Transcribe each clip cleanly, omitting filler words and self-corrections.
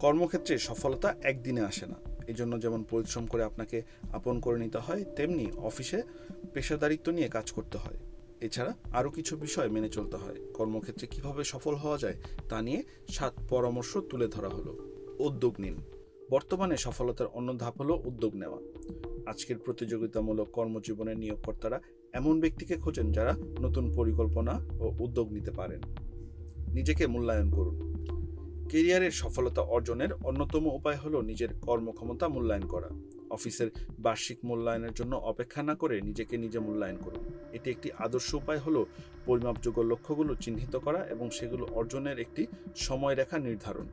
কর্মক্ষেত্রে সফলতা একদিনে আসে না। এজন্য যেমন পরিশ্রম করে আপনাকে আপন করে নিতে হয়, তেমনি অফিসে পেশাদারিত্ব নিয়ে কাজ করতে হয়। এছাড়া আরও কিছু বিষয় মেনে চলতে হয়। কর্মক্ষেত্রে কিভাবে সফল হওয়া যায় তা নিয়ে 7 পরামর্শ তুলে ধরা হলো। উদ্যোগ নিন। বর্তমানে সফলতার অন্য ধাপ হলো উদ্যোগ নেওয়া। আজকের প্রতিযোগিতামূলক কর্মজীবনের নিয়োগকর্তারা এমন ব্যক্তিকে খোঁজেন যারা নতুন পরিকল্পনা ও উদ্যোগ নিতে পারেন। নিজেকে মূল্যায়ন করুন। কেরিয়ারের সফলতা অর্জনের অন্যতম উপায় হলো নিজের কর্মক্ষমতা মূল্যায়ন করা। অফিসের বার্ষিক মূল্যায়নের জন্য অপেক্ষা না করে নিজেকে নিজে মূল্যায়ন করুন। এটি একটি আদর্শ উপায় হলো পরিমাপযোগ্য লক্ষ্যগুলো চিহ্নিত করা এবং সেগুলো অর্জনের একটি সময়রেখা নির্ধারণ।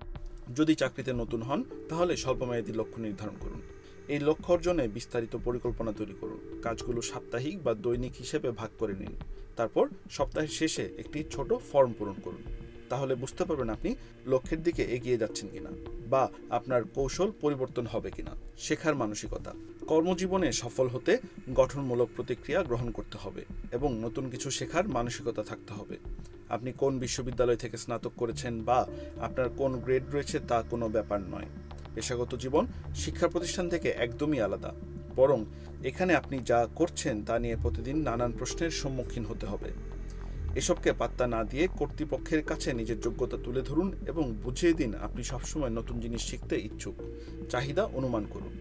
যদি চাকরিতে নতুন হন তাহলে স্বল্পমেয়াদী লক্ষ্য নির্ধারণ করুন। এই লক্ষ্য অর্জনে বিস্তারিত পরিকল্পনা তৈরি করুন। কাজগুলো সাপ্তাহিক বা দৈনিক হিসেবে ভাগ করে নিন। তারপর সপ্তাহের শেষে একটি ছোট ফর্ম পূরণ করুন। তাহলে বুঝতে পারবেন আপনি লক্ষ্যের দিকে এগিয়ে যাচ্ছেন কিনা বা আপনার কৌশল পরিবর্তন হবে কিনা। শেখার মানসিকতা। কর্মজীবনে সফল হতে গঠনমূলক প্রতিক্রিয়া গ্রহণ করতে হবে এবং নতুন কিছু শেখার মানসিকতা থাকতে হবে। আপনি কোন বিশ্ববিদ্যালয় থেকে স্নাতক করেছেন বা আপনার কোন গ্রেড রয়েছে তা কোনো ব্যাপার নয়। পেশাগত জীবন শিক্ষা প্রতিষ্ঠান থেকে একদমই আলাদা। বরং এখানে আপনি যা করছেন তা নিয়ে প্রতিদিন নানান প্রশ্নের সম্মুখীন হতে হবে। এসবকে পাত্তা না দিয়ে কর্তৃপক্ষের কাছে নিজের যোগ্যতা তুলে ধরুন এবং বুঝিয়ে দিন আপনি সবসময় নতুন জিনিস শিখতে ইচ্ছুক। চাহিদা অনুমান করুন।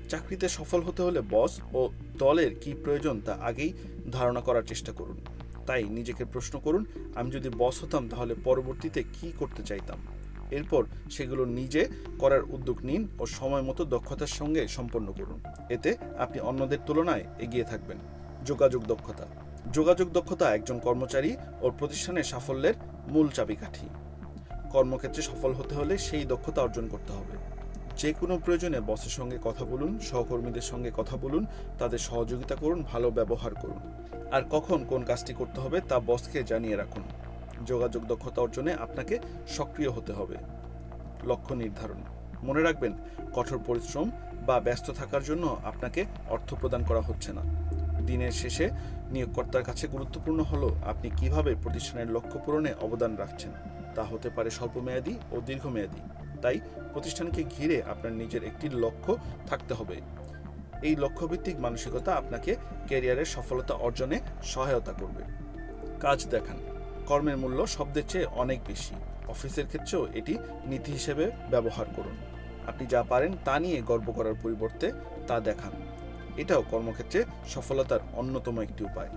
চাকরিতে সফল হতে হলে বস ও দলের কি প্রয়োজন তা আগেই ধারণা করার চেষ্টা করুন। তাই নিজেকে প্রশ্ন করুন, আমি যদি বস হতাম তাহলে পরবর্তীতে কি করতে চাইতাম। এরপর সেগুলো নিজে করার উদ্যোগ নিন ও সময় মতো দক্ষতার সঙ্গে সম্পন্ন করুন। এতে আপনি অন্যদের তুলনায় এগিয়ে থাকবেন। যোগাযোগ দক্ষতা। যোগাযোগ দক্ষতা একজন কর্মচারী ও প্রতিষ্ঠানের সাফল্যের মূল চাবিকাঠি। কর্মক্ষেত্রে সফল হতে হলে সেই দক্ষতা অর্জন করতে হবে। যে কোনো প্রয়োজনে বসের সঙ্গে কথা বলুন, সহকর্মীদের সঙ্গে কথা বলুন, তাদের সহযোগিতা করুন, ভালো ব্যবহার করুন। আর কখন কোন কাজটি করতে হবে তা বসকে জানিয়ে রাখুন। যোগাযোগ দক্ষতা অর্জনে আপনাকে সক্রিয় হতে হবে। লক্ষ্য নির্ধারণ। মনে রাখবেন, কঠোর পরিশ্রম বা ব্যস্ত থাকার জন্য আপনাকে অর্থ প্রদান করা হচ্ছে না। দিনের শেষে নিয়োগকর্তার কাছে গুরুত্বপূর্ণ হলো আপনি কিভাবে প্রতিষ্ঠানের লক্ষ্য পূরণে অবদান রাখছেন। তা হতে পারে স্বল্পমেয়াদী ও দীর্ঘমেয়াদী। তাই প্রতিষ্ঠানকে ঘিরে আপনার নিজের একটি লক্ষ্য থাকতে হবে। এই লক্ষ্যভিত্তিক মানসিকতা আপনাকে ক্যারিয়ারের সফলতা অর্জনে সহায়তা করবে। কাজ দেখান। কর্মের মূল্য শব্দের চেয়ে অনেক বেশি। অফিসের ক্ষেত্রেও এটি নীতি হিসেবে ব্যবহার করুন। আপনি যা পারেন তা নিয়ে গর্ব করার পরিবর্তে তা দেখান। এটাও কর্মক্ষেত্রে সফলতার অন্যতম একটি উপায়।